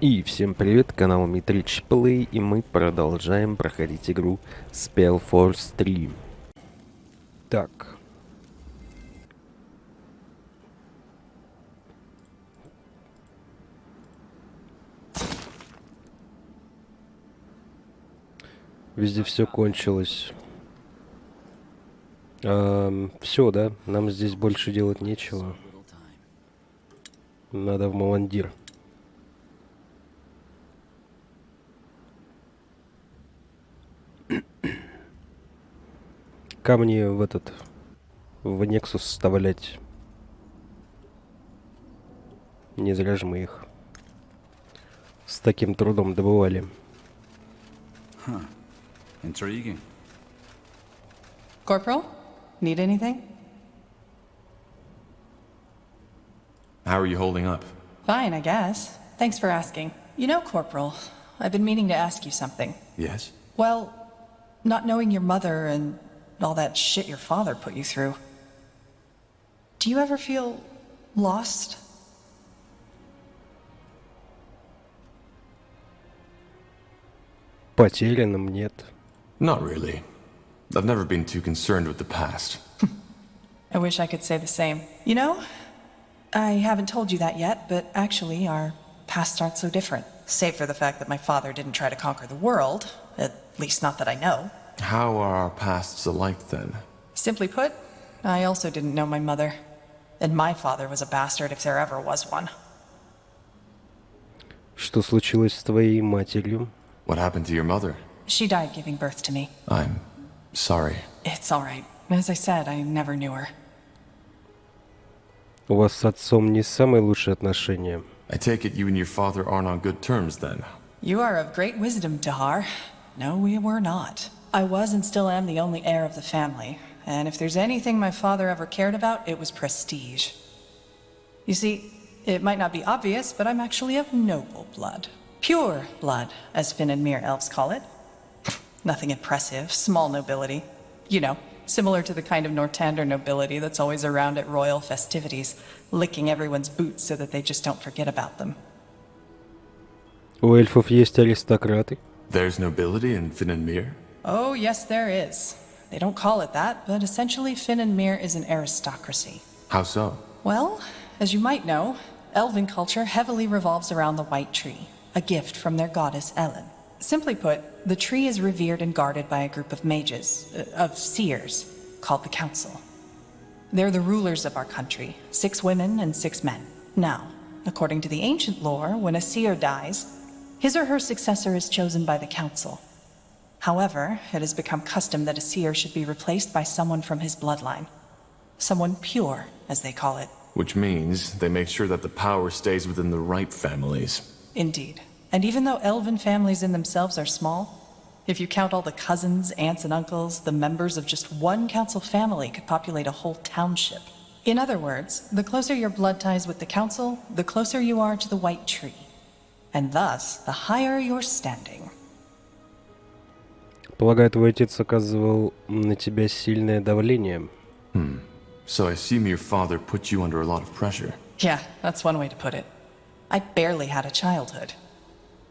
И всем привет, канал MitrichPlay, и мы продолжаем проходить игру SpellForce 3. Так. Везде все кончилось. Все, да? Нам здесь больше делать нечего. Надо в Муландир. Камни в Nexus вставлять. Не зря же мы их с таким трудом добывали. Intriguing. Corporal, need anything? How are you holding up? Fine, I guess. Thanks for asking. You know, Corporal, I've been meaning to ask you something. Yes? Well, not knowing your mother and all that shit your father put you through. Do you ever feel lost? Потерянным нет. Not really. I've never been too concerned with the past. I wish I could say the same. You know, I haven't told you that yet, but actually our pasts aren't so different. Save for the fact that my father didn't try to conquer the world, at least not that I know. How are our pasts alike then? Simply put, I also didn't know my mother. And my father was a bastard if there ever was one. Что случилось с твоей матерью? What happened to your mother? She died giving birth to me. I'm sorry. It's all right. As I said, I never knew her. У вас с отцом не самые лучшие отношения. I take it you and your father aren't on good terms then. You are of great wisdom, Tahar. No, we were not. I was and still am the only heir of the family. And if there's anything my father ever cared about, it was prestige. You see, it might not be obvious, but I'm actually of noble blood. Pure blood, as Finn and Mir elves call it. Nothing impressive, small nobility. You know, similar to the kind of Nortander nobility that's always around at royal festivities, licking everyone's boots so that they just don't forget about them. У эльфов есть аристократы? There's nobility in Finn and Mir? Oh, yes, there is. They don't call it that, but essentially Finn and Mir is an aristocracy. How so? Well, as you might know, elven culture heavily revolves around the White Tree, a gift from their goddess Ellen. Simply put, the tree is revered and guarded by a group of mages, of seers, called the Council. They're the rulers of our country, 6 women and 6 men. Now, according to the ancient lore, when a seer dies, his or her successor is chosen by the Council. However, it has become custom that a seer should be replaced by someone from his bloodline. Someone pure, as they call it. Which means they make sure that the power stays within the right families. Indeed. And even though elven families in themselves are small, if you count all the cousins, aunts, and uncles, the members of just one council family could populate a whole township. In other words, the closer your blood ties with the council, the closer you are to the White Tree. And thus, the higher your standing. Полагаю, твой отец оказывал на тебя сильное давление. So I assume your father put you under a lot of pressure. Yeah, that's one way to put it. I barely had a childhood.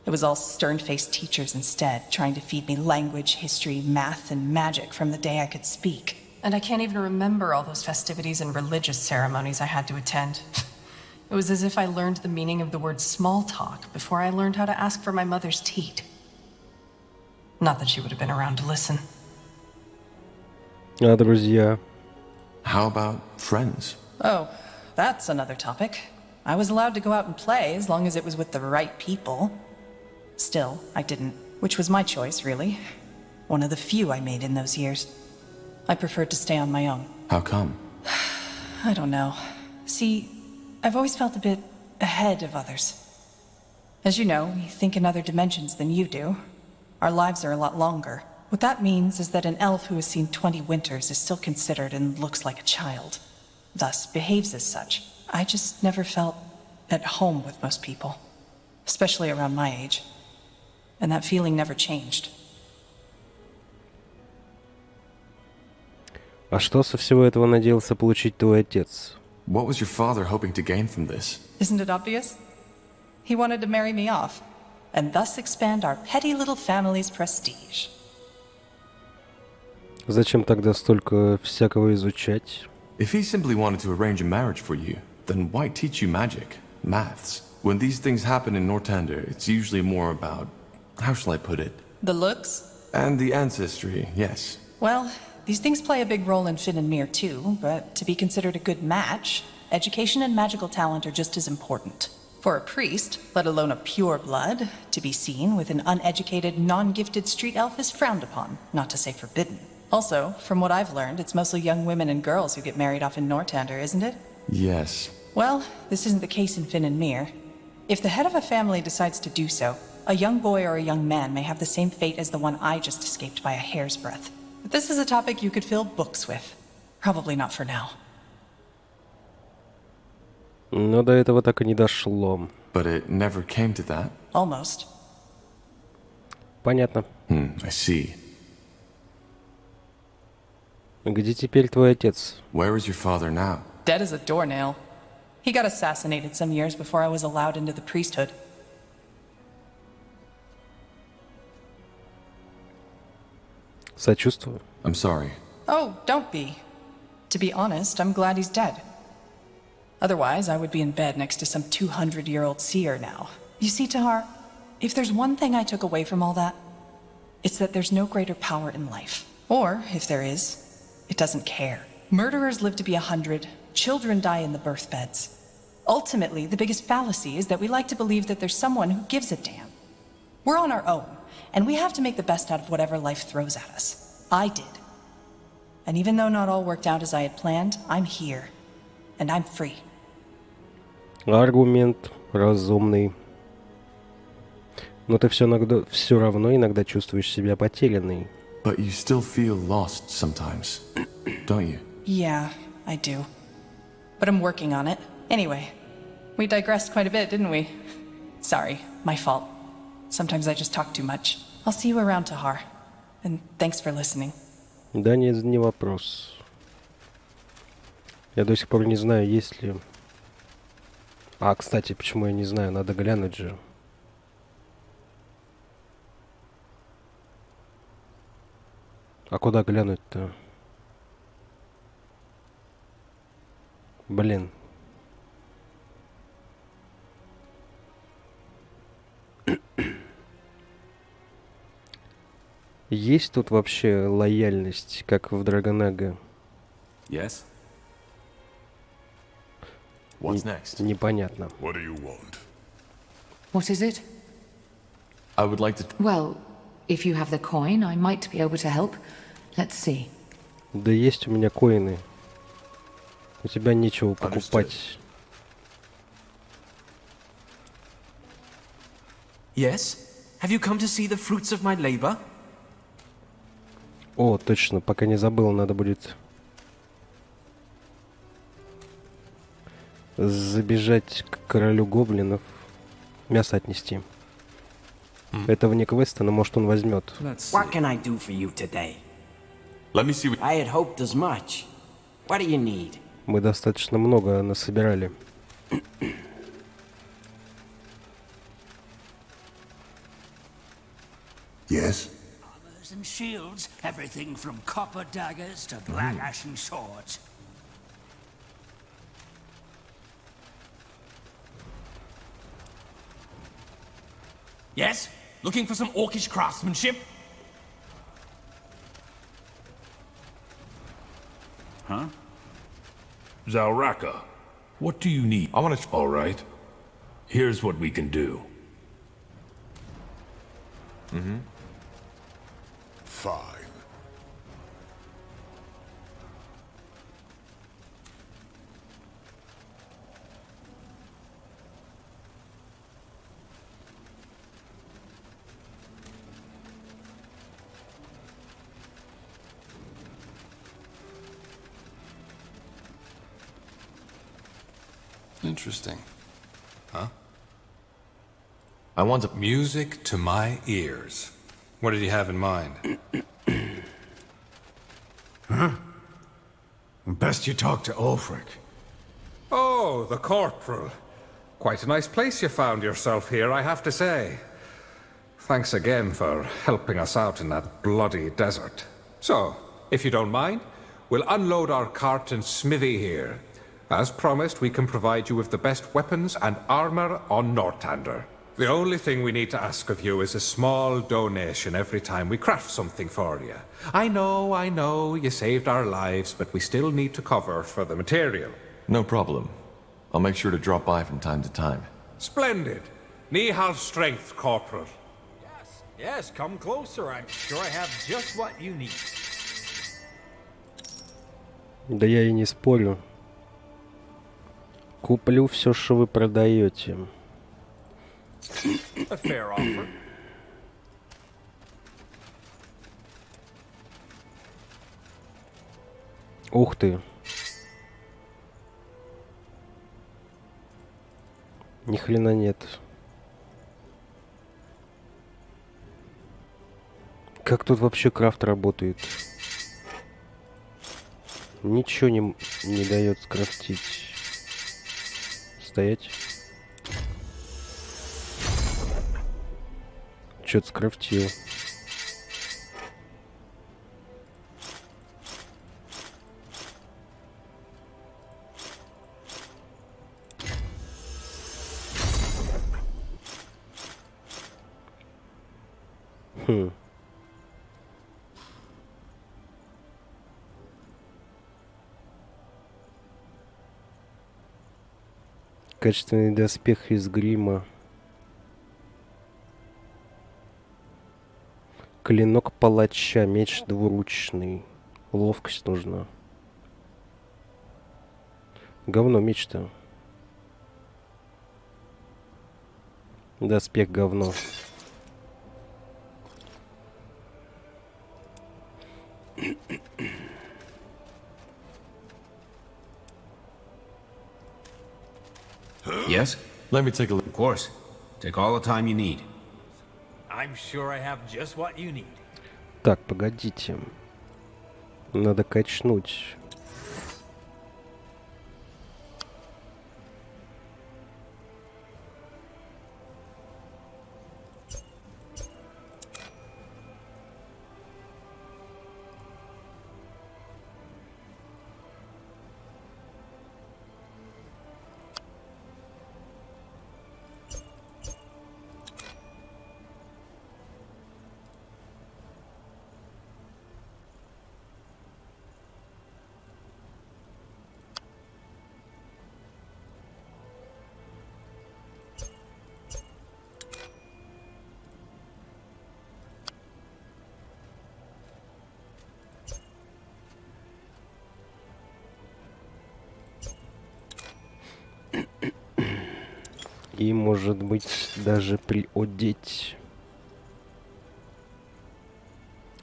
It was all stern-faced teachers instead, trying to feed me language, history, math, and magic from the day I could speak. And I can't even remember all those festivities and religious ceremonies I had to attend. It was as if I learned the meaning of the word small talk before I learned how to ask for my mother's teat. Not that she would have been around to listen. А друзья? How about friends? Oh, that's another topic. I was allowed to go out and play as long as it was with the right people. Still, I didn't, which was my choice, really. One of the few I made in those years. I preferred to stay on my own. How come? I don't know. See, I've always felt a bit ahead of others. As you know, we think in other dimensions than you do. Our lives are a lot longer. What that means is that an elf who has seen 20 winters is still considered and looks like a child. Thus, behaves as such. I just never felt at home with most people. Especially around my age. And that feeling never changed. А что со всего этого надеялся получить твой отец? What was your father hoping to gain from this? Isn't it obvious? He wanted to marry me off, and thus expand our petty little family's prestige. Зачем тогда столько всякого изучать? If he simply wanted to arrange a marriage for you, then why teach you magic, maths? When these things happen in Northander, it's usually more about, how shall I put it? The looks? And the ancestry, yes. Well, these things play a big role in Finn and Mir too, but to be considered a good match, education and magical talent are just as important. For a priest, let alone a pure blood, to be seen with an uneducated, non-gifted street elf is frowned upon, not to say forbidden. Also, from what I've learned, it's mostly young women and girls who get married off in Northander, isn't it? Yes. Well, this isn't the case in Finn and Mir. If the head of a family decides to do so, a young boy or a young man may have the same fate as the one I just escaped by a hair's breadth. But this is a topic you could fill books with. Probably not for now. Но до этого так и не дошло. But it never came to that? Almost. Понятно. I see. Где теперь твой отец? Where is your father now? Dead as a doornail. He got assassinated some years before I was allowed into the priesthood. Сочувствую. I'm sorry. Oh, don't be. To be honest, I'm glad he's dead. Otherwise, I would be in bed next to some 200-year-old seer now. You see, Tahar, if there's one thing I took away from all that, it's that there's no greater power in life. Or, if there is, it doesn't care. Murderers live to be 100, children die in the birth beds. Ultimately, the biggest fallacy is that we like to believe that there's someone who gives a damn. We're on our own, and we have to make the best out of whatever life throws at us. I did. And even though not all worked out as I had planned, I'm here. And I'm free. Аргумент разумный. Но ты все равно иногда чувствуешь себя потерянной. But you still feel lost sometimes, don't you? Yeah, I do. But I'm working on it. Anyway, we digressed quite a bit, didn't we? Sorry, my fault. Sometimes I just talk too much. I'll see you around, Tahar. And thanks for listening. Да нет, не вопрос. Я до сих пор не знаю, есть ли... А, кстати, почему я не знаю? Надо глянуть же. А куда глянуть-то? Блин. Есть тут вообще лояльность, как в Драгонага? Yes. What's next? Непонятно. What do you want? What is it? I would like to... Well, if you have the coin, I might be able to help. Let's see. Да есть у меня коины. У тебя нечего покупать. Yes? Have you come to see the fruits of my labor? О, точно, пока не забыл, надо будет забежать к королю гоблинов, мясо отнести. Это вне квеста, но может он возьмет. What can I do for you today? Let me see what... I had hoped as much. What do you need? Мы достаточно много насобирали. Yes? Armors and shields, everything from copper daggers to black ashen swords. Yes? Looking for some orcish craftsmanship? Zalraka, what do you need? I want to... All right. Here's what we can do. Fine. Interesting. Huh? I want to... Music to my ears. What did he have in mind? Best you talk to Ulfric. Oh, the corporal. Quite a nice place you found yourself here, I have to say. Thanks again for helping us out in that bloody desert. So, if you don't mind, we'll unload our cart and smithy here. As promised, we can provide you with the best weapons and armor on Northander. The only thing we need to ask of you is a small donation every time we craft something for you. I know, you saved our lives, but we still need to cover for the material. No problem. I'll make sure to drop by from time to time. Splendid. Knee have strength, Corporal. Yes, come closer. I'm sure I have just what you need. Да я и не спорю. Куплю все, что вы продаете. A fair offer. Ух ты. Ни хрена нет. Как тут вообще крафт работает? Ничего не дает скрафтить. Стоять. Чё-то скрафтил. Качественный доспех из грима. Клинок палача, меч двуручный. Ловкость нужна. Говно меч-то. Доспех говно. Yes? Let me take a look. Of course. Take all the time you need. I'm sure I have just what you need. Так, погодите. Надо качнуть. И, может быть, даже приодеть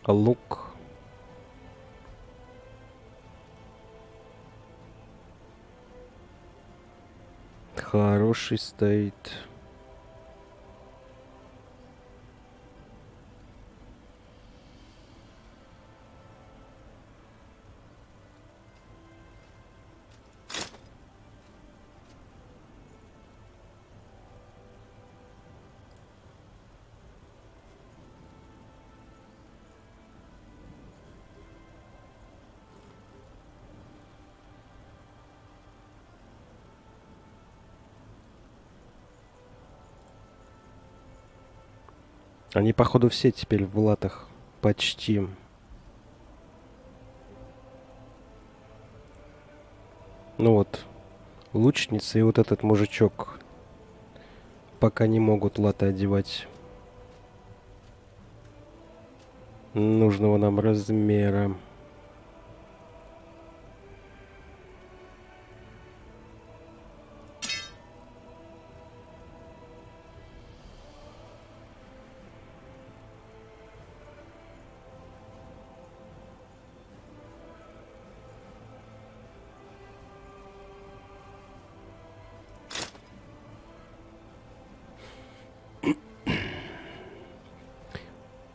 лук. Хороший стоит. Они, походу, все теперь в латах. Почти. Ну вот. Лучница и вот этот мужичок. Пока не могут латы одевать. Нужного нам размера.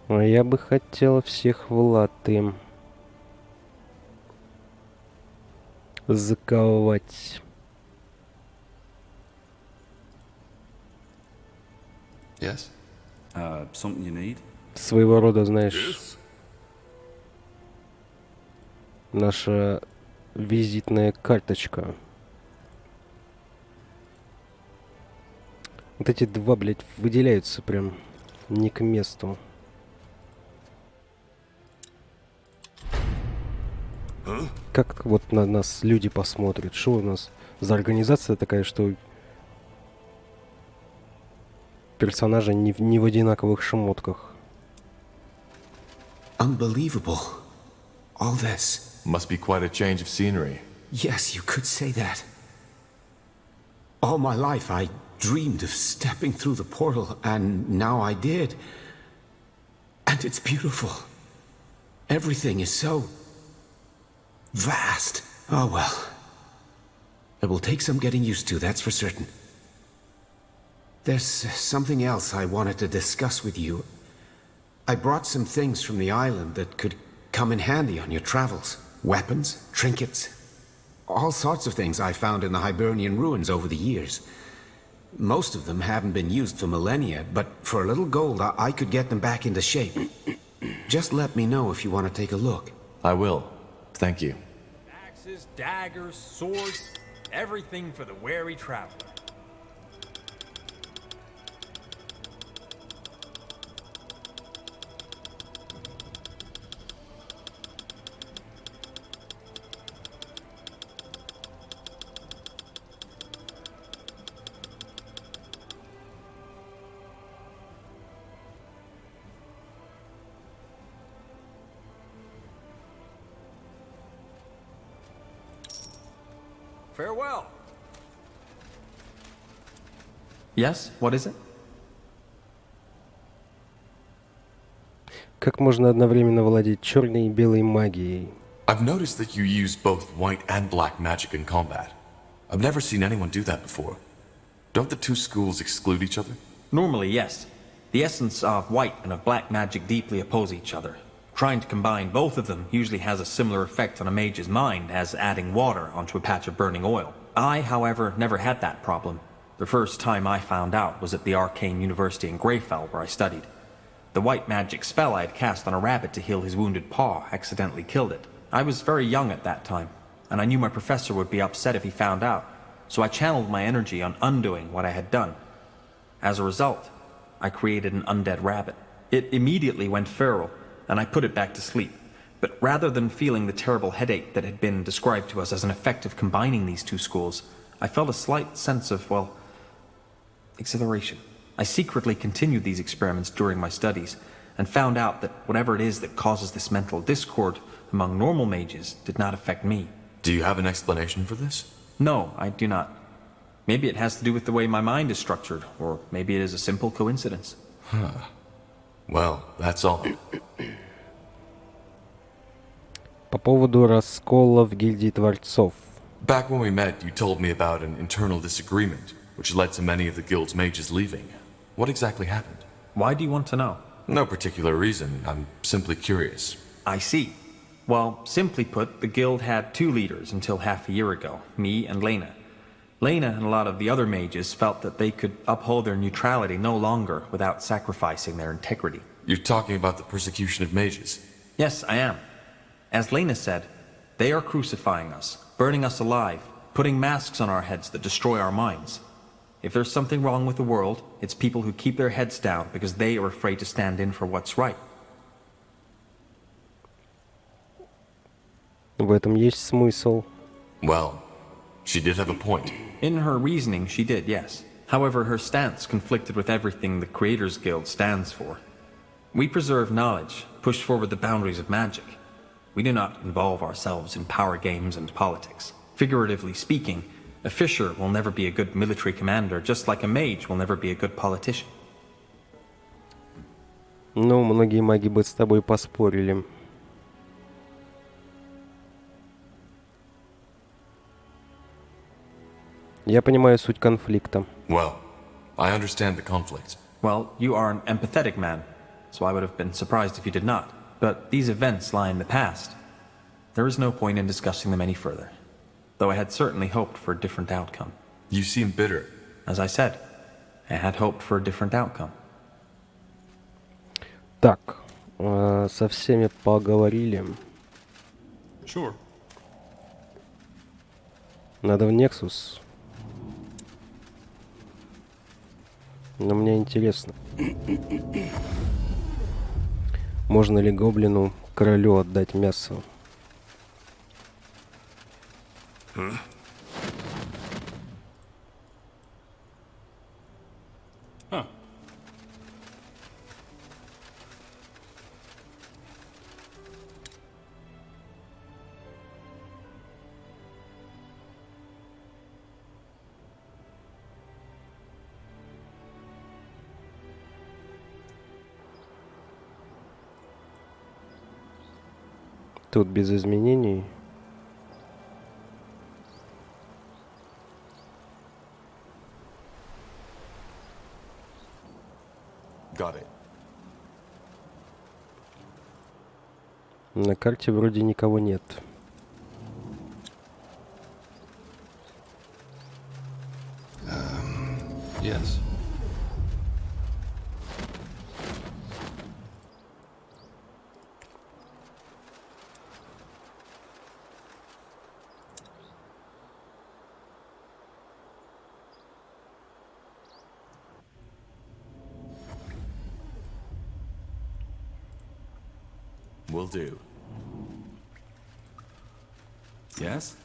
А я бы хотел всех в латы заковать. Yes? Something you need? Своего рода, знаешь, наша визитная карточка. Вот эти два, блядь, выделяются прям не к месту. Как вот на нас люди посмотрят? Что у нас за организация такая, что персонажи не в одинаковых шмотках? Unbelievable. All this. Must be quite a change of scenery. Yes, you could say that. All my life I dreamed of stepping through the portal, and now I did. And it's beautiful. Everything is so vast. Oh well. It will take some getting used to, that's for certain. There's something else I wanted to discuss with you. I brought some things from the island that could come in handy on your travels. Weapons, trinkets, all sorts of things I found in the Hibernian ruins over the years. Most of them haven't been used for millennia, but for a little gold I could get them back into shape. Just let me know if you want to take a look. I will. Thank you. Axes, daggers, swords, everything for the wary traveler. Farewell. Yes, what is it? Как можно одновременно владеть черной и белой магией? I've noticed that you use both white and black magic in combat. I've never seen anyone do that before. Don't the two schools exclude each other? Normally, yes. The essence of white and of black magic deeply oppose each other. Trying to combine both of them usually has a similar effect on a mage's mind as adding water onto a patch of burning oil. I, however, never had that problem. The first time I found out was at the Arcane University in Greyfell, where I studied. The white magic spell I had cast on a rabbit to heal his wounded paw accidentally killed it. I was very young at that time, and I knew my professor would be upset if he found out, so I channeled my energy on undoing what I had done. As a result, I created an undead rabbit. It immediately went feral, and I put it back to sleep. But rather than feeling the terrible headache that had been described to us as an effect of combining these two schools, I felt a slight sense of, well, exhilaration. I secretly continued these experiments during my studies, and found out that whatever it is that causes this mental discord among normal mages did not affect me. Do you have an explanation for this? No, I do not. Maybe it has to do with the way my mind is structured, or maybe it is a simple coincidence. Huh. Well, that's all. По поводу раскола в гильдии творцов. Back when we met, you told me about an internal disagreement, which led to many of the guild's mages leaving. What exactly happened? Why do you want to know? No particular reason. I'm simply curious. I see. Well, simply put, the guild had two leaders until half a year ago, me and Lena. Lena and a lot of the other mages felt that they could uphold their neutrality no longer without sacrificing their integrity. You're talking about the persecution of mages? Yes, I am. As Lena said, they are crucifying us, burning us alive, putting masks on our heads that destroy our minds. If there's something wrong with the world, it's people who keep their heads down because they are afraid to stand in for what's right. В этом есть смысл. Well, she did have a point. In her reasoning, she did, yes. However, her stance conflicted with everything the Creators Guild stands for. We preserve knowledge, push forward the boundaries of magic. We do not involve ourselves in power games and politics. Figuratively speaking, a fisher will never be a good military commander, just like a mage will never be a good politician. Ну, многие маги бы с тобой поспорили. Я понимаю суть конфликта. Well, I understand the conflict. Well, you are an empathetic man, so I would have been surprised if you did not. But these events lie in the past. There is no point in discussing them any further, though I had certainly hoped for a different outcome. You seem bitter. As I said, I had hoped for a different outcome. Так, со всеми поговорили. Sure. Надо в Nexus. Но мне интересно. Можно ли гоблину королю отдать мясо? Тут без изменений. Got it. На карте вроде никого нет. Yes. Will do. Yes?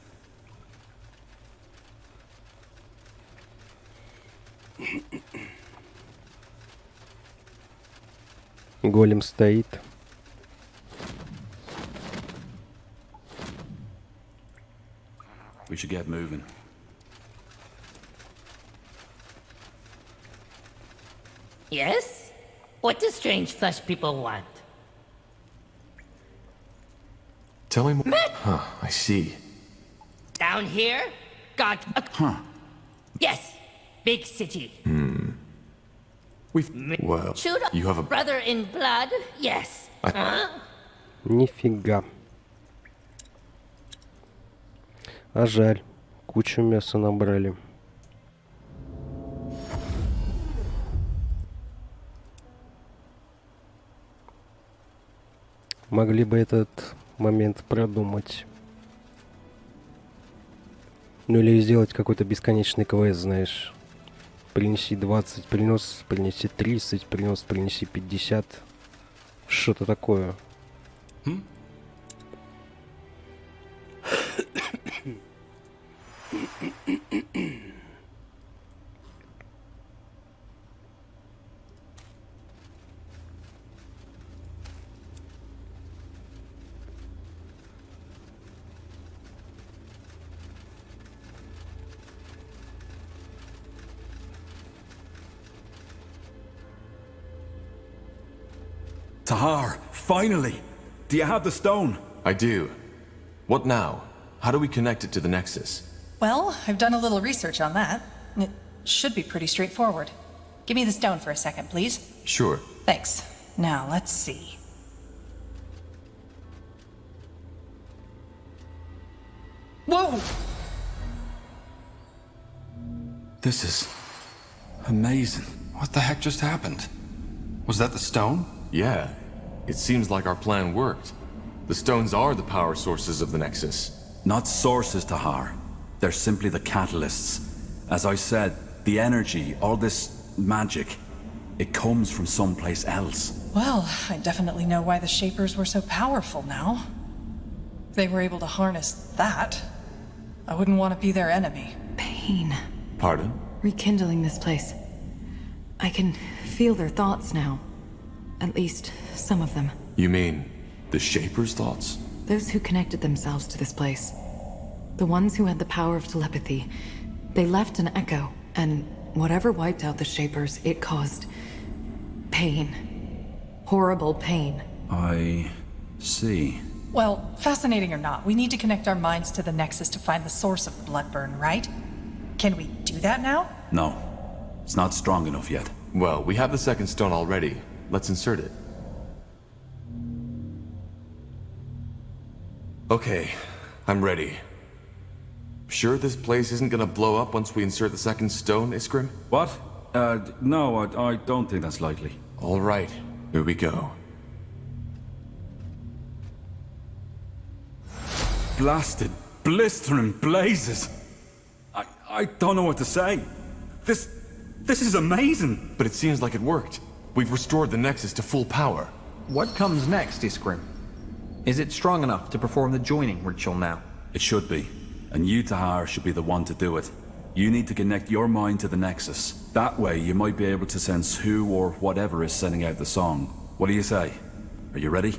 Голем стоит. We should get moving. Yes? What do strange flesh people want? Tell me more. Huh, I see. Down here? Got a... Yes, big city. Well, Shoot a you have a... brother in blood? Yes. Нифига. А жаль. Кучу мяса набрали. Могли бы этот момент продумать. Ну или сделать какой-то бесконечный квест, знаешь. Принеси 20 принес, принеси 30 принес, принеси 50. Что-то такое. Tahar, finally! Do you have the stone? I do. What now? How do we connect it to the Nexus? Well, I've done a little research on that. It should be pretty straightforward. Give me the stone for a second, please. Sure. Thanks. Now, let's see. Whoa! This is... amazing. What the heck just happened? Was that the stone? Yeah. It seems like our plan worked. The stones are the power sources of the Nexus. Not sources, Tahar. They're simply the catalysts. As I said, the energy, all this magic, it comes from someplace else. Well, I definitely know why the Shapers were so powerful now. If they were able to harness that, I wouldn't want to be their enemy. Pain. Pardon? Rekindling this place. I can feel their thoughts now. At least, some of them. You mean the Shapers' thoughts? Those who connected themselves to this place. The ones who had the power of telepathy. They left an echo, and whatever wiped out the Shapers, it caused... pain. Horrible pain. I see. Well, fascinating or not, we need to connect our minds to the Nexus to find the source of the Bloodburn, right? Can we do that now? No. It's not strong enough yet. Well, we have the second stone already. Let's insert it. Okay, I'm ready. Sure this place isn't gonna blow up once we insert the second stone, Iskrim? What? No, I don't think that's likely. All right, here we go. blasted, blistering blazes. I don't know what to say. This is amazing. But it seems like it worked. We've restored the Nexus to full power. What comes next, Iskrim? Is it strong enough to perform the joining ritual now? It should be. And you, Tahar, should be the one to do it. You need to connect your mind to the Nexus. That way, you might be able to sense who or whatever is sending out the song. What do you say? Are you ready?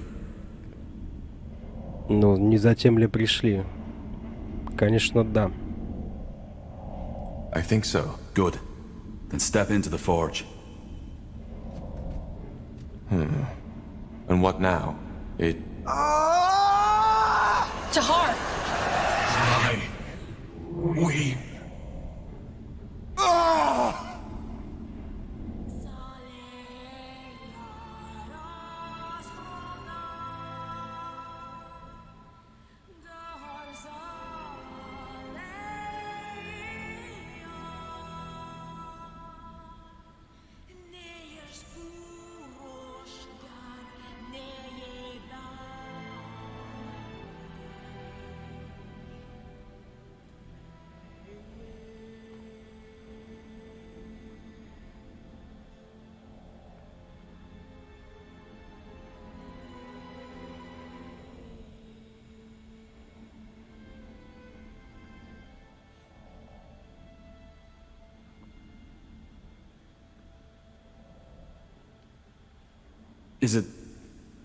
Ну, не затем ли пришли? Конечно, да. I think so. Good. Then step into the forge. And what now? Tahar! We...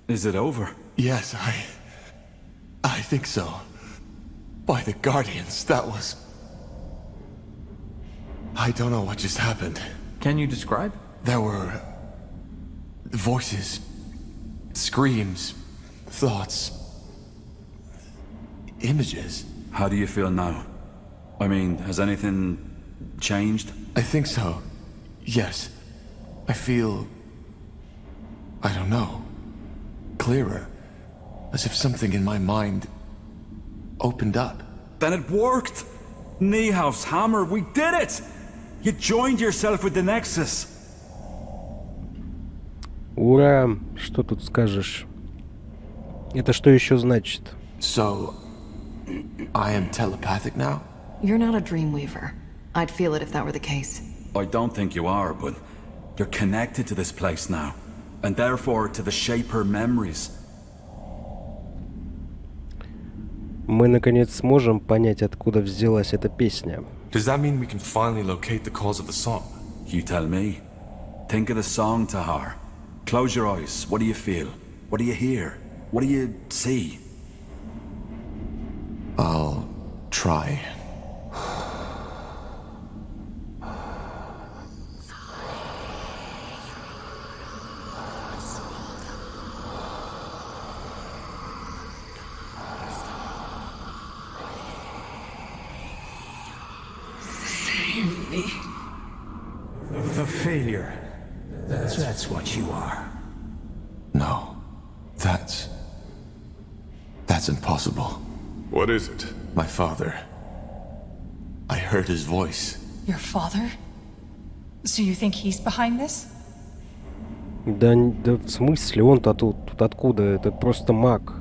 Is it over? Yes, I think so. By the Guardians, that was... I don't know what just happened. Can you describe? There were... voices, screams, thoughts, images. How do you feel now? I mean, has anything changed? I think so. Yes. I feel... I don't know. Clearer. As if something in my mind opened up. Then it worked! Niehaus hammer, we did it! You joined yourself with the Nexus. Ура! Что тут скажешь? Это что еще значит? So, I am telepathic now? You're not a dreamweaver. I'd feel it if that were the case. I don't think you are, but you're connected to this place now. And therefore to the shaper memories. Мы наконец сможем понять, откуда взялась эта песня. Does that mean we can finally locate the cause of the song? You tell me. Think of the song, Tahar. Close your eyes. What do you feel? What do you hear? What do you see? I'll try. A failure. That's what you are. No. That's impossible. What is it? My father. I heard his voice. Your father? So you think he's behind this? Да в смысле? Он-то тут откуда? Это просто маг.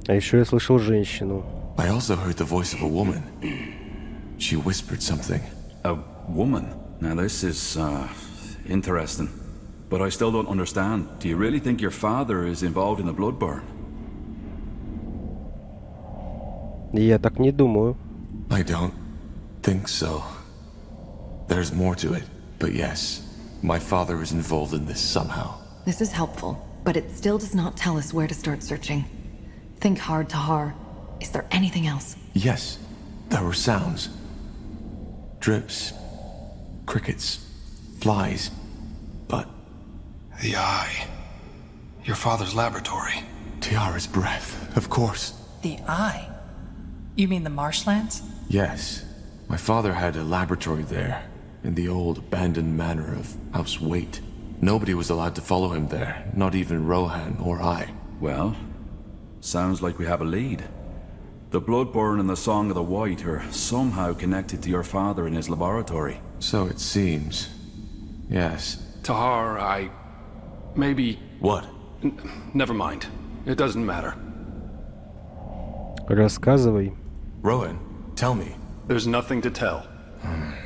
А еще я слышал женщину. I also heard the voice of a woman. She whispered something. A woman? Now this is, interesting. But I still don't understand. Do you really think your father is involved in the blood burn? Я так не думаю. I don't think so. There's more to it. But yes, my father is involved in this somehow. This is helpful, but it still does not tell us where to start searching. Think hard, Tahar. Is there anything else? Yes, there were sounds. Drips, crickets, flies, but... The eye. Your father's laboratory. Tiara's breath, of course. The eye? You mean the marshlands? Yes. My father had a laboratory there, in the old abandoned manor of House Waite. Nobody was allowed to follow him there, not even Rohan or I. Well, sounds like we have a lead. The Bloodborne and the Song of the White are somehow connected to your father in his laboratory. So it seems. Yes. Tahar, maybe... What? Never mind. It doesn't matter. Рассказывай. Rowan, tell me. There's nothing to tell.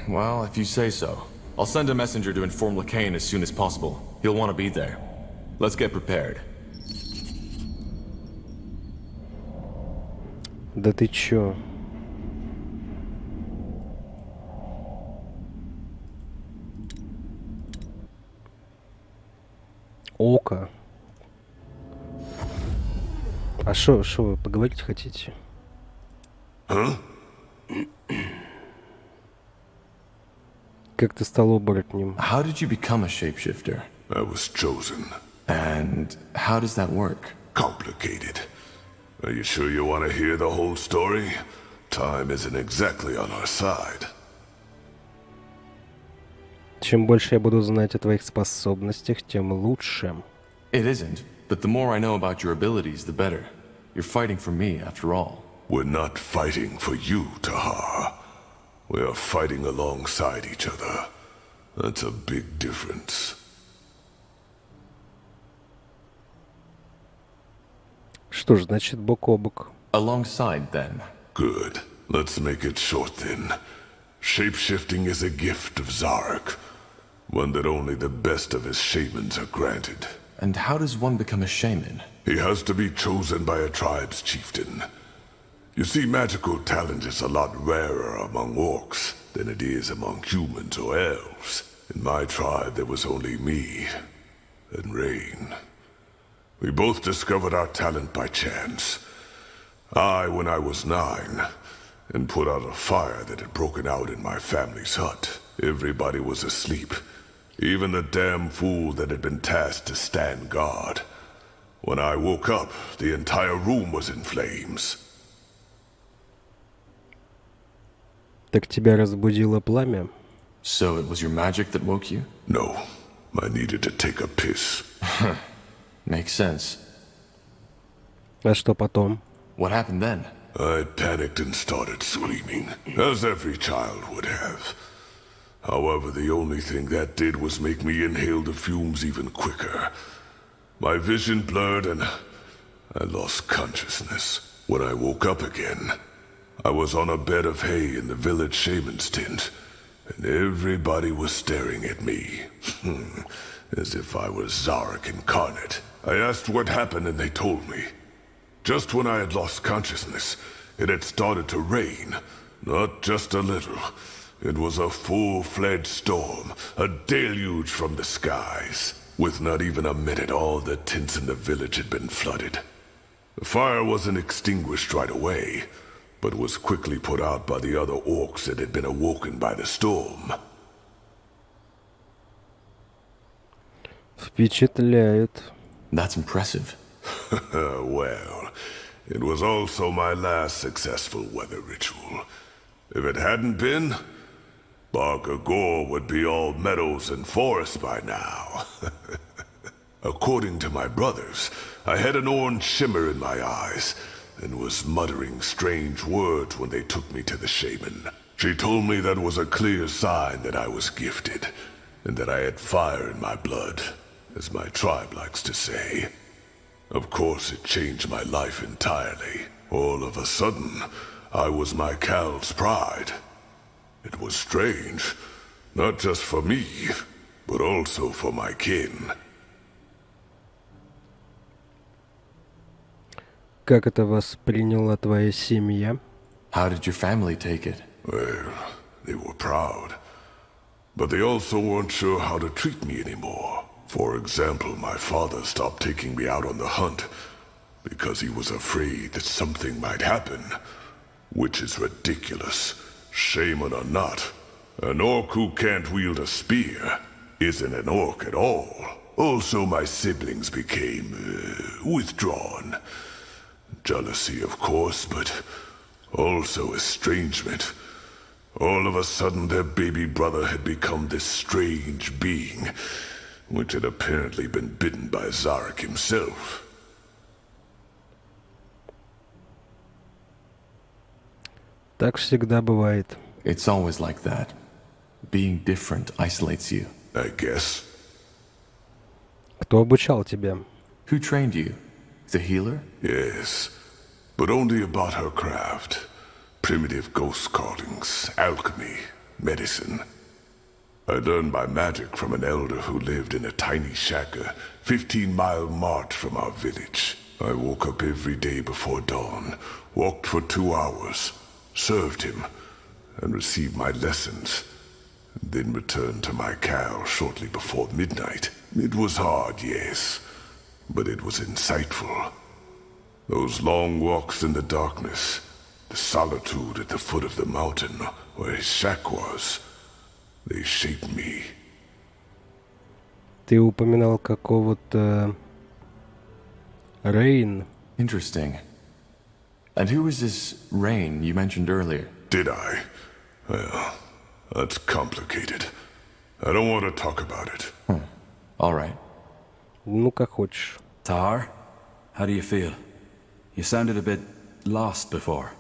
Well, if you say so. I'll send a messenger to inform Lacane as soon as possible. He'll want to be there. Let's get prepared. Да ты чё? Око. А шо вы поговорить хотите? Как ты стал оборотнем? How did you become a shapeshifter? I was chosen. And how does that work? Complicated. Are you sure you want to hear the whole story? Time isn't exactly on our side. Чем больше я буду знать о твоих способностях, тем лучше. It isn't, but the more I know about your abilities, the better. You're fighting for me, after all. We're not fighting for you, Tahar. We are fighting alongside each other. That's a big difference. Что ж, значит, бок о бок. Alongside, then. Good. Let's make it short, then. Shapeshifting is a gift of Zarek. One that only the best of his shamans are granted. And how does one become a shaman? He has to be chosen by a tribe's chieftain. You see, magical talent is a lot rarer among orcs than it is among humans or elves. In my tribe, there was only me and Rain. We both discovered our talent by chance. I, when I was 9, and put out a fire that had broken out in my family's hut. Everybody was asleep. Even the damn fool that had been tasked to stand guard. When I woke up, the entire room was in flames. Так тебя разбудило пламя? So it was your magic that woke you? No, I needed to take a piss. Makes sense. А что потом? What happened then? I panicked and started screaming, as every child would have. However, the only thing that did was make me inhale the fumes even quicker. My vision blurred and I lost consciousness. When I woke up again, I was on a bed of hay in the village shaman's tent, and everybody was staring at me, as if I was Zarek incarnate. I asked what happened and they told me. Just when I had lost consciousness, it had started to rain. Not just a little. It was a full-fledged storm, a deluge from the skies. With not even a minute, all the tents in the village had been flooded. The fire wasn't extinguished right away, but was quickly put out by the other orcs that had been awoken by the storm. Впечатляет. That's impressive. Well, it was also my last successful weather ritual. If it hadn't been, Barker Gore would be all meadows and forests by now. According to my brothers, I had an orange shimmer in my eyes and was muttering strange words when they took me to the shaman. She told me that was a clear sign that I was gifted and that I had fire in my blood, as my tribe likes to say. Of course, it changed my life entirely. All of a sudden, I was my Cal's pride. It was strange, not just for me, but also for my kin. Как это восприняла твоя семья? How did your family take it? Well, they were proud. But they also weren't sure how to treat me anymore. For example, my father stopped taking me out on the hunt because he was afraid that something might happen. Which is ridiculous. Shaman or not, an orc who can't wield a spear isn't an orc at all. Also, my siblings became withdrawn. Jealousy, of course, but also estrangement. All of a sudden, their baby brother had become this strange being, which had apparently been bitten by Zarek himself. Так всегда бывает. It's always like that. Being different isolates you. I guess. Кто обучал тебя? Who trained you? The healer? Yes. but only about her craft. Primitive ghost callings, alchemy, medicine. I learned my magic from an elder who lived in a tiny shack a 15-mile march from our village. I woke up every day before dawn, walked for 2 hours, served him, and received my lessons, then returned to my cow shortly before midnight. It was hard, yes, but it was insightful. Those long walks in the darkness, the solitude at the foot of the mountain where his shack was, they shaped me. Ты упоминал какого-то Rain. Interesting. And who is this Rain you mentioned earlier? Did I? Well, that's complicated. I don't want to talk about it. All right. Ну, как хочешь. Tahar, how do you feel? You sounded a bit lost before.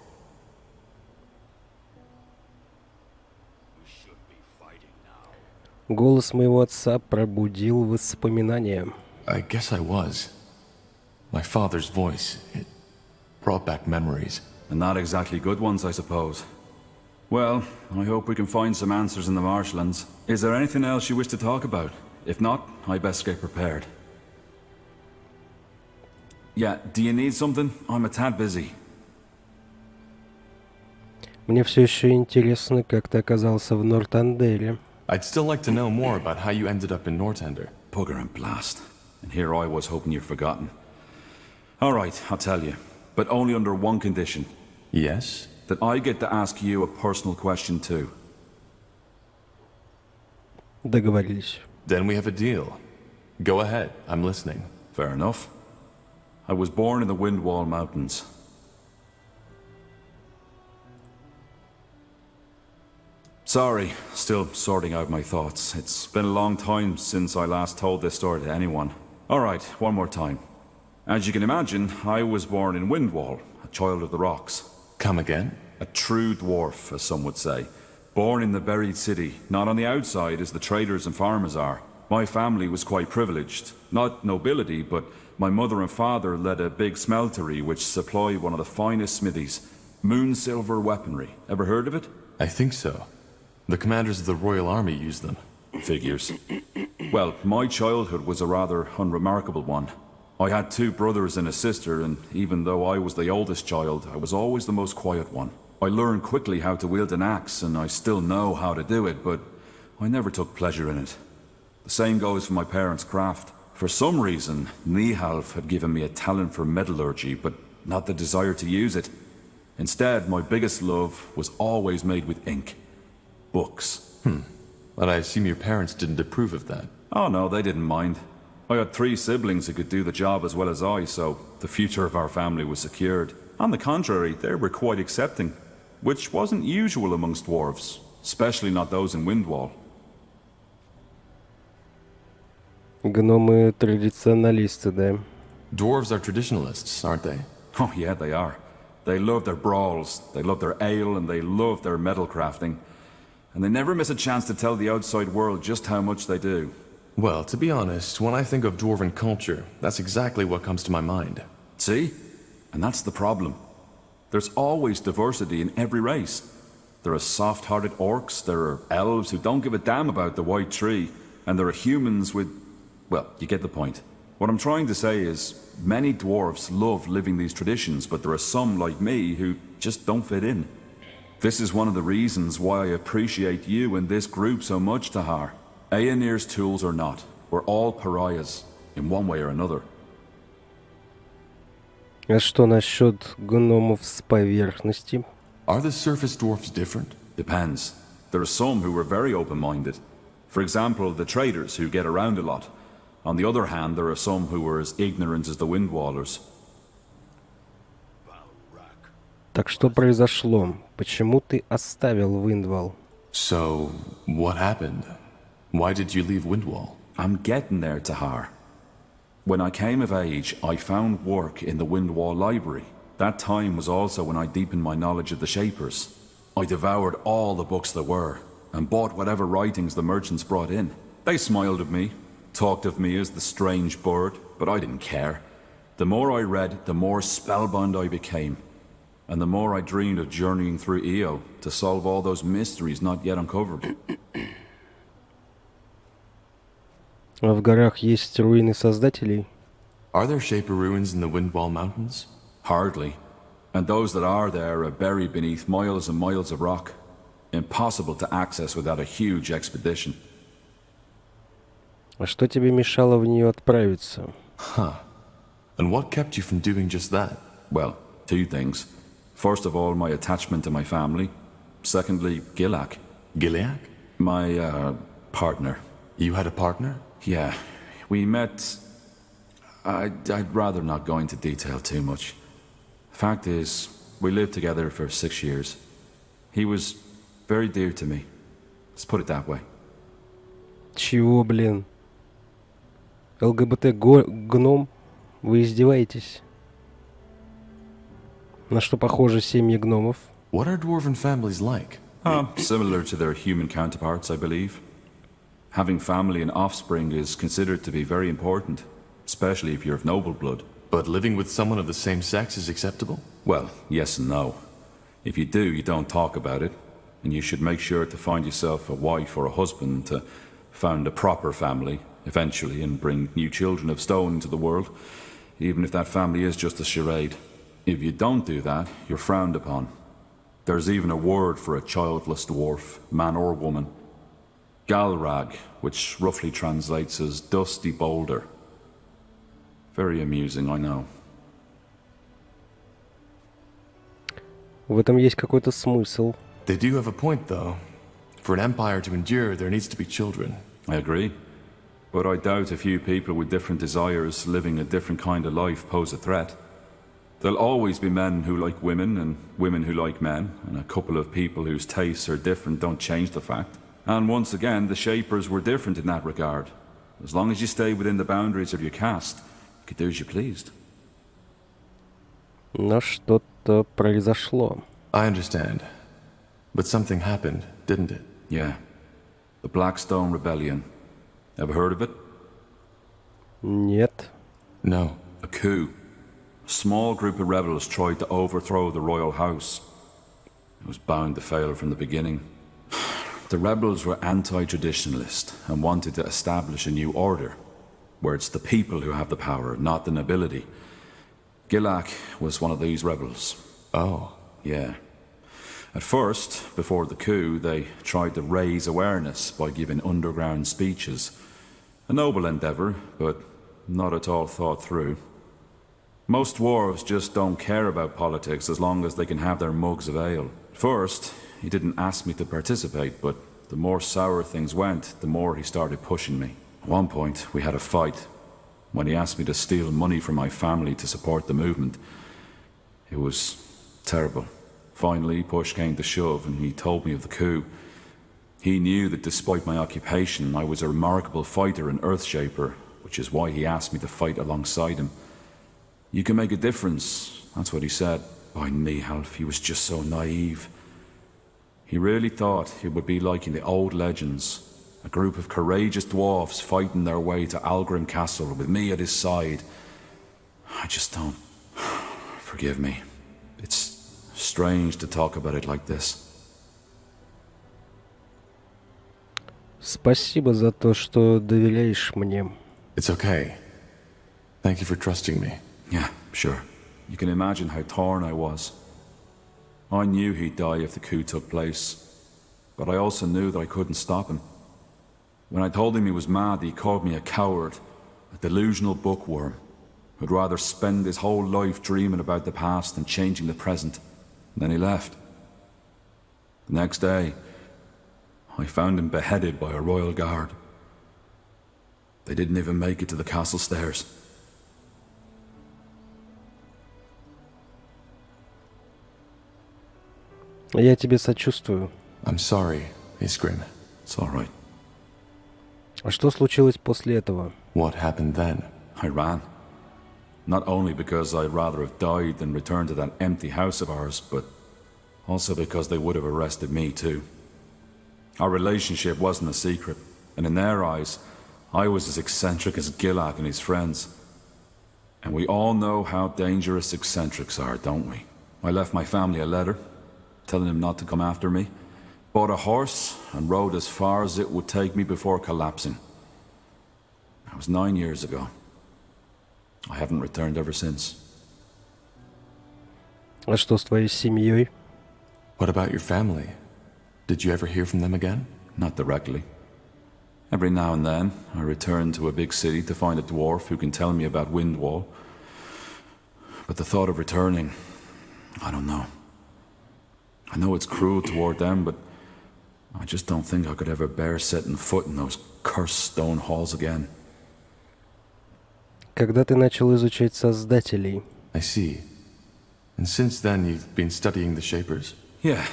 Голос моего отца пробудил воспоминания. I guess I was. My father's voice, it brought back memories. And not exactly good ones, I suppose. Well, I hope we can find some answers in the marshlands. Is there anything else you wish to talk about? If not, I best get prepared. Yeah, do you need something? I'm a tad busy. Мне все еще интересно, как ты оказался в Нортандере. I'd still like to know more about how you ended up in Northander. Bugger and blast. And here I was hoping you'd forgotten. All right, I'll tell you. But only under one condition. Yes? That I get to ask you a personal question too. Договорились. Then we have a deal. Go ahead, I'm listening. Fair enough. I was born in the Windwall Mountains. Sorry, still sorting out my thoughts. It's been a long time since I last told this story to anyone. Alright, one more time. As you can imagine, I was born in Windwall, a child of the rocks. Come again? A true dwarf, as some would say. Born in the buried city, not on the outside as the traders and farmers are. My family was quite privileged. Not nobility, but my mother and father led a big smeltery which supplied one of the finest smithies. Moon silver weaponry. Ever heard of it? I think so. The commanders of the Royal Army used them. Figures. Well, my childhood was a rather unremarkable one. I had 2 brothers and a sister, and even though I was the oldest child, I was always the most quiet one. I learned quickly how to wield an axe, and I still know how to do it, but I never took pleasure in it. The same goes for my parents' craft. For some reason, Nihalf had given me a talent for metallurgy, but not the desire to use it. Instead, my biggest love was always made with ink. Books. But I assume your parents didn't approve of that. Oh no, they didn't mind. I had 3 siblings who could do the job as well as I, so the future of our family was secured. On the contrary, they were quite accepting, which wasn't usual amongst dwarves, especially not those in Windwall. Гномы традиционалисты, да. Dwarves are traditionalists, aren't they? Oh yeah, they are. They love their brawls, they love their ale, and they love their metal crafting. And they never miss a chance to tell the outside world just how much they do. Well, to be honest, when I think of dwarven culture, that's exactly what comes to my mind. See? And that's the problem. There's always diversity in every race. There are soft-hearted orcs, there are elves who don't give a damn about the white tree, and there are humans with... well, you get the point. What I'm trying to say is, many dwarves love living these traditions, but there are some like me who just don't fit in. This is one of the reasons why I appreciate you and this group so much, Tahar. Aenir's tools or not, we're all pariahs, in one way or another. А что насчет гномов с поверхности? Are the surface dwarfs different? Depends. There are some who are very open-minded. For example, the traders who get around a lot. On the other hand, there are some who are as ignorant as the Windwallers. Так что произошло? Почему ты оставил Виндвал? So, what happened? Why did you leave Windwall? I'm getting there, Tahar. When I came of age, I found work in the Windwall Library. That time was also when I deepened my knowledge of the Shapers. I devoured all the books there were, and bought whatever writings the merchants brought in. They smiled at me, talked of me as the strange bird, but I didn't care. The more I read, the more spellbound I became. And the more I dreamed of journeying through Io to solve all those mysteries not yet uncovered. А в горах есть руины Создателей? Are there Shaper ruins in the Windwall Mountains? Hardly. And those that are there are buried beneath miles and miles of rock. Impossible to access without a huge expedition. А что тебе мешало в нее отправиться? Huh. And what kept you from doing just that? Well, two things. First of all, my attachment to my family. Secondly, Gilak. Gileak? My, partner. You had a partner? Yeah. We met... I'd rather not go into detail too much. Fact is, we lived together for 6 years. He was very dear to me. Let's put it that way. Чего, блин? ЛГБТ-гном? Вы издеваетесь? На что похожи семьи гномов? What are dwarven families like? Similar to their human counterparts, I believe. Having family and offspring is considered to be very important, especially if you're of noble blood. But living with someone of the same sex is acceptable? Well, yes and no. If you do, you don't talk about it, and you should make sure to find yourself a wife or a husband to found a proper family, eventually, and bring new children of stone into the world, even if that family is just a charade. If you don't do that, you're frowned upon. There's even a word for a childless dwarf, man or woman. Galrag, which roughly translates as dusty boulder. Very amusing, I know. В этом есть какой-то смысл. They do have a point, though. For an empire to endure, there needs to be children. I agree. But I doubt a few people with different desires living a different kind of life pose a threat. There'll always be men who like women and women who like men, and a couple of people whose tastes are different don't change the fact. And once again, the Shapers were different in that regard. As long as you stay within the boundaries of your caste, you can do as you pleased. Но что-то произошло. I understand. But something happened, didn't it? Yeah. The Blackstone Rebellion. Ever heard of it? Нет. No. A coup. A small group of rebels tried to overthrow the royal house. It was bound to fail from the beginning. The rebels were anti-traditionalist and wanted to establish a new order, where it's the people who have the power, not the nobility. Gilak was one of these rebels. Oh. Yeah. At first, before the coup, they tried to raise awareness by giving underground speeches. A noble endeavour, but not at all thought through. Most dwarves just don't care about politics as long as they can have their mugs of ale. First, he didn't ask me to participate, but the more sour things went, the more he started pushing me. At one point, we had a fight. When he asked me to steal money from my family to support the movement, it was terrible. Finally, push came to shove, and he told me of the coup. He knew that despite my occupation, I was a remarkable fighter and Earthshaper, which is why he asked me to fight alongside him. You can make a difference, that's what he said. By Nihalf, he was just so naive. He really thought it would be like in the old legends, a group of courageous dwarfs fighting their way to Algrim Castle with me at his side. I just don't... Forgive me. It's strange to talk about it like this. Спасибо за то, что доверяешь мне. It's okay. Thank you for trusting me. Yeah, sure. You can imagine how torn I was. I knew he'd die if the coup took place, but I also knew that I couldn't stop him. When I told him he was mad, he called me a coward, a delusional bookworm, who'd rather spend his whole life dreaming about the past and changing the present. And then he left. The next day, I found him beheaded by a royal guard. They didn't even make it to the castle stairs. Я тебе сочувствую. I'm sorry, Iskrim. It's all right. А что случилось после этого? What happened then? I ran. Not only because I'd rather have died than returned to that empty house of ours, but also because they would have arrested me too. Our relationship wasn't a secret, and in their eyes, I was as eccentric as Gilak and his friends. And we all know how dangerous eccentrics are, don't we? I left my family a letter, telling them not to come after me. Bought a horse and rode as far as it would take me before collapsing. That was 9 years ago. I haven't returned ever since. А что с твоей семьей? What about your family? Did you ever hear from them again? Not directly. Every now and then, I return to a big city to find a dwarf who can tell me about Windwall. But the thought of returning, I don't know. I know it's cruel toward them, but I just don't think I could ever bear setting foot in those cursed stone halls again. Когда ты начал изучать Создателей? I see. And since then you've been studying the Shapers? Yeah.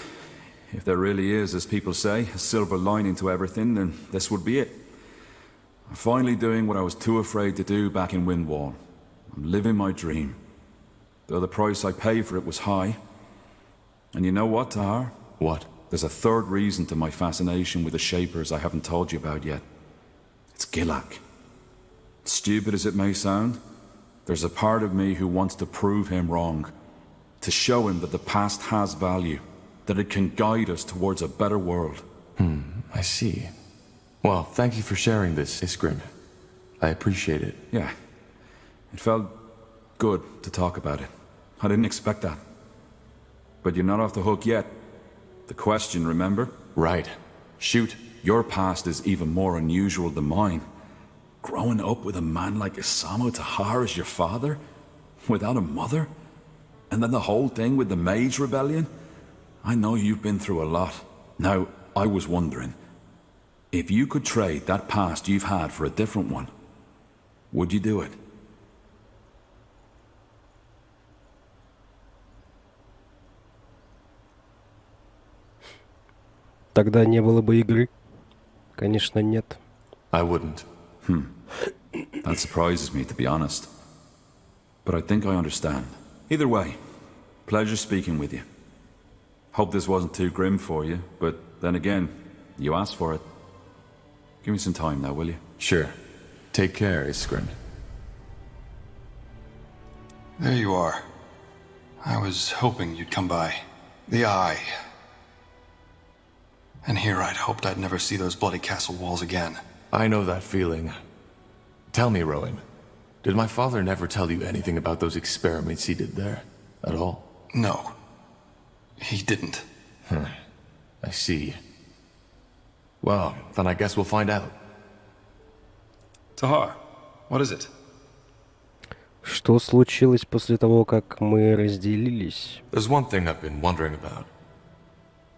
If there really is, as people say, a silver lining to everything, then this would be it. I'm finally doing what I was too afraid to do back in Windwall. I'm living my dream. Though the price I paid for it was high. And you know what, Tahar? What? There's a third reason to my fascination with the Shapers I haven't told you about yet. It's Gilak. Stupid as it may sound, there's a part of me who wants to prove him wrong. To show him that the past has value. That it can guide us towards a better world. I see. Well, thank you for sharing this, Iskrim. I appreciate it. Yeah. It felt good to talk about it. I didn't expect that. But you're not off the hook yet. The question, remember? Right. Shoot. Your past is even more unusual than mine. Growing up with a man like Isamu Tahar as your father? Without a mother? And then the whole thing with the Mage Rebellion? I know you've been through a lot. Now, I was wondering, if you could trade that past you've had for a different one, would you do it? Тогда не было бы игры. Конечно, нет. I wouldn't. That surprises me, to be honest. But I think I understand. Either way, pleasure speaking with you. Hope this wasn't too grim for you, but then again, you asked for it. Give me some time now, will you? Sure. Take care, Iskrim. There you are. I was hoping you'd come by. The Eye. And here I'd hoped I'd never see those bloody castle walls again. I know that feeling. Tell me, Rowan, did my father never tell you anything about those experiments he did there? At all? No. He didn't. I see. Well, then I guess we'll find out. Tahar, what is it? Что случилось после того, как мы разделились? There's one thing I've been wondering about.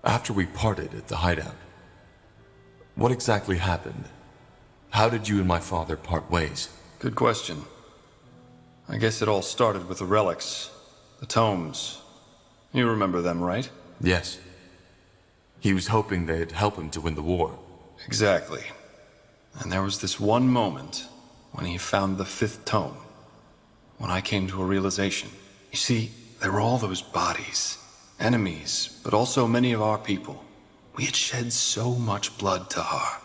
After we parted at the hideout, what exactly happened? How did you and my father part ways? Good question. I guess it all started with the relics, the tomes. You remember them, right? Yes. He was hoping they'd help him to win the war. Exactly. And there was this one moment when he found the 5th tome, when I came to a realization. You see, there were all those bodies, enemies, but also many of our people. We had shed so much blood, Tahar.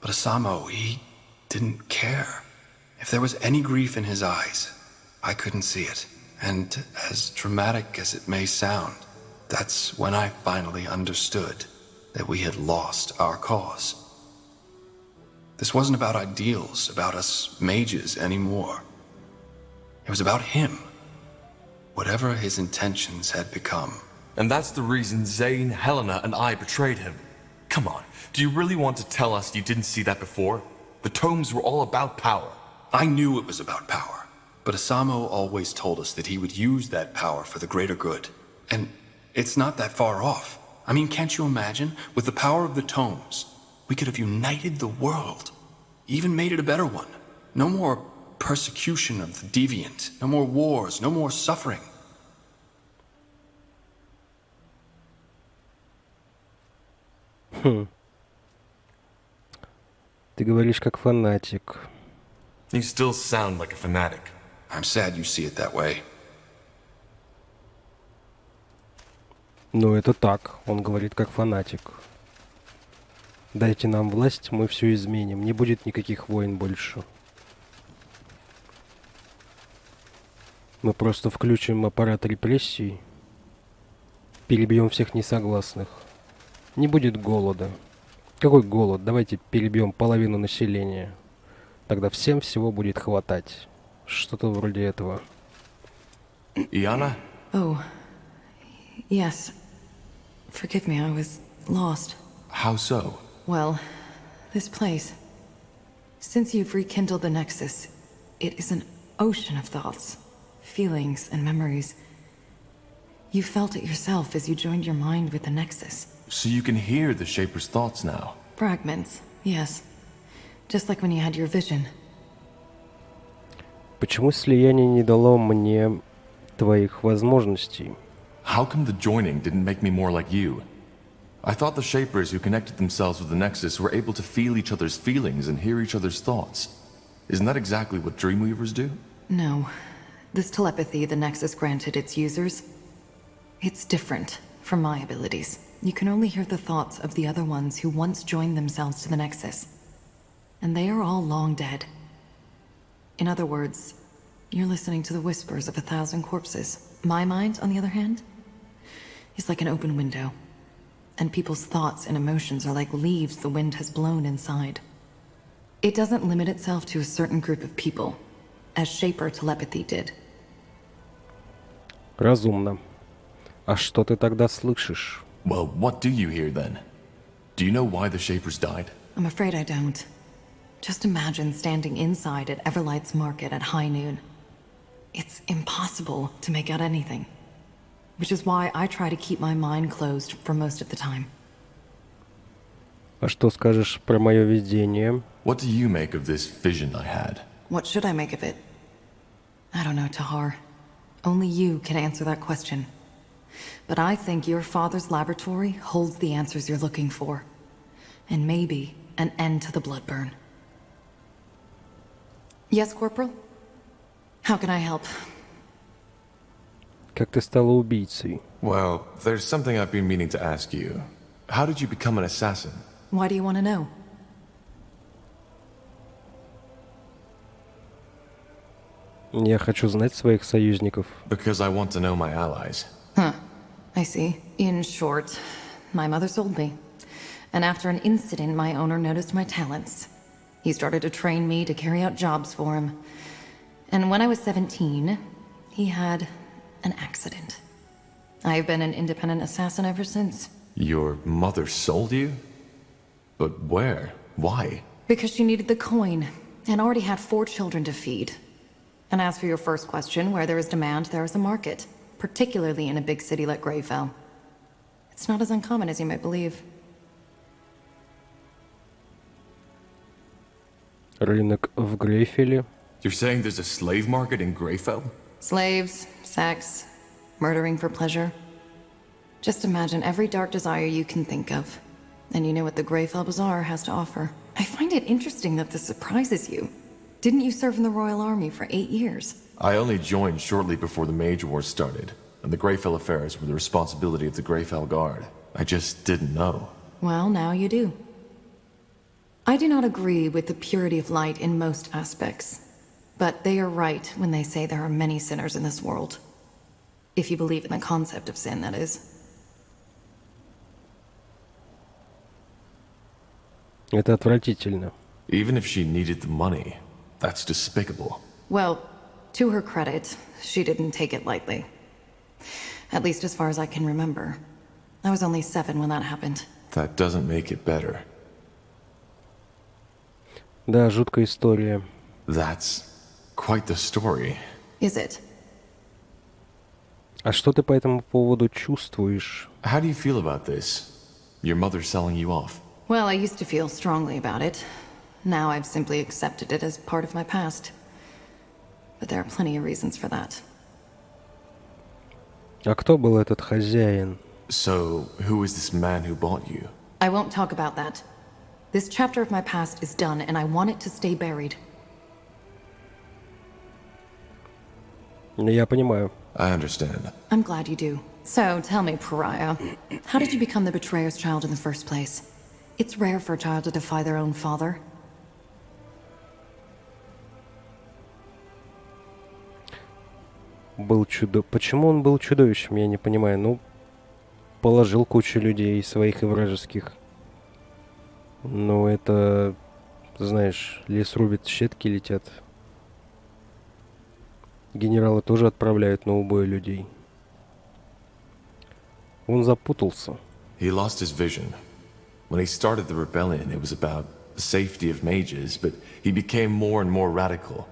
But Asamo, he didn't care. If there was any grief in his eyes, I couldn't see it. And as dramatic as it may sound, that's when I finally understood that we had lost our cause. This wasn't about ideals, about us mages anymore. It was about him. Whatever his intentions had become. And that's the reason Zane, Helena, and I betrayed him. Come on, do you really want to tell us you didn't see that before? The tomes were all about power. I knew it was about power. But Asamo always told us that he would use that power for the greater good. And it's not that far off. I mean, can't you imagine? With the power of the tomes, we could have united the world. Even made it a better one. No more persecution of the deviant. No more wars. No more suffering. Ты говоришь как фанатик. You still sound like a fanatic. I'm sad you see it that way. Ну, это так. Он говорит как фанатик. Дайте нам власть, мы все изменим. Не будет никаких войн больше. Мы просто включим аппарат репрессий, Перебьем всех несогласных. Не будет голода. Какой голод? Давайте перебьем половину населения. Тогда всем всего будет хватать. Что-то вроде этого. Iana? Oh, yes. Forgive me, I was lost. How so? Well, this place. Since you've rekindled the Nexus, it is an ocean of thoughts, feelings, and memories. You felt it yourself as you joined your mind with the Nexus. So you can hear the Shaper's thoughts now? Fragments, yes. Just like when you had your vision. Почему слияние не дало мне твоих возможностей? How come the joining didn't make me more like you? I thought the Shapers who connected themselves with the Nexus were able to feel each other's feelings and hear each other's thoughts. Isn't that exactly what Dreamweavers do? No. This telepathy the Nexus granted its users, it's different from my abilities. You can only hear the thoughts of the other ones who once joined themselves to the Nexus. And they are all long dead. In other words, you're listening to the whispers of 1,000 corpses. My mind, on the other hand, is like an open window. And people's thoughts and emotions are like leaves the wind has blown inside. It doesn't limit itself to a certain group of people, as Shaper telepathy did. Разумно. А что ты тогда слышишь? Well, what do you hear then? Do you know why the Shapers died? I'm afraid I don't. Just imagine standing inside at Everlight's market at high noon. It's impossible to make out anything. Which is why I try to keep my mind closed for most of the time. А что скажешь про мое видение? What do you make of this vision I had? What should I make of it? I don't know, Tahar. Only you can answer that question. But I think your father's laboratory holds the answers you're looking for. And maybe an end to the blood burn. Yes, Corporal? How can I help? Как ты стала убийцей? Well, there's something I've been meaning to ask you. How did you become an assassin? Why do you want to know? Я хочу знать своих союзников. Because I want to know my allies. Huh. I see. In short, my mother sold me. And after an incident, my owner noticed my talents. He started to train me to carry out jobs for him. And when I was 17, he had an accident. I've been an independent assassin ever since. Your mother sold you? But where? Why? Because she needed the coin, and already had 4 children to feed. And as for your first question, where there is demand, there is a market. Particularly in a big city like Greyfell. It's not as uncommon as you might believe. Рынок в Грейфеле. You're saying there's a slave market in Greyfell? Slaves, sex, murdering for pleasure. Just imagine every dark desire you can think of. And you know what the Greyfell Bazaar has to offer. I find it interesting that this surprises you. Didn't you serve in the Royal Army for 8 years? I only joined shortly before the Mage Wars started, and the Greyfell affairs were the responsibility of the Greyfell Guard. I just didn't know. Well, now you do. I do not agree with the purity of light in most aspects. But they are right when they say there are many sinners in this world. If you believe in the concept of sin, that is. Это отвратительно. Even if she needed the money, that's despicable. Well, to her credit, she didn't take it lightly. At least as far as I can remember. I was only 7 when that happened. That doesn't make it better. Да, жуткая история. That's quite the story. Is it? А что ты по этому поводу чувствуешь? How do you feel about this? Your mother selling you off? Well, I used to feel strongly about it. Now I've simply accepted it as part of my past. But there are plenty of reasons for that. А кто был этот хозяин? So, who is this man who bought you? I won't talk about that. This chapter of my past is done, and I want it to stay buried. Я понимаю. I understand. I'm glad you do. So, tell me, Pariah, how did you become the betrayer's child in the first place? It's rare for a child to defy their own father. Почему он был чудовищем, я не понимаю. Ну, положил кучу людей, своих и вражеских. Но это, знаешь, лес рубит, щетки летят. Генералы тоже отправляют на убой людей. Он запутался. He lost his vision. When he started the rebellion, it was about the safety of mages, but he became more and more radical.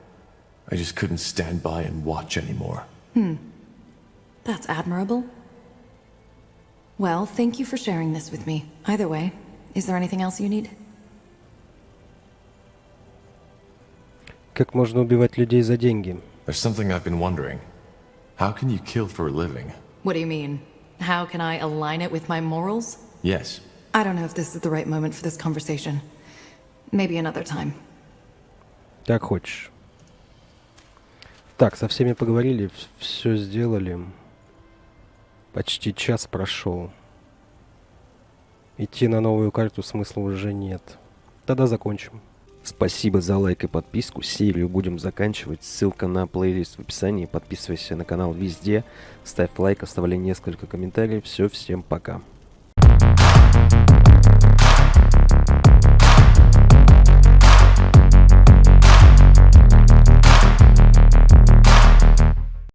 I just couldn't stand by and watch anymore. That's admirable. Well, thank you for sharing this with me. Either way, is there anything else you need? Как можно убивать людей за деньги? There's something I've been wondering. How can you kill for a living? What do you mean? How can I align it with my morals? Yes. I don't know if this is the right moment for this conversation. Maybe another time. Как хочешь. Так, со всеми поговорили, все сделали. Почти час прошел. Идти на новую карту смысла уже нет. Тогда закончим. Спасибо за лайк и подписку. Серию будем заканчивать. Ссылка на плейлист в описании. Подписывайся на канал везде. Ставь лайк, оставляй несколько комментариев. Все, всем пока.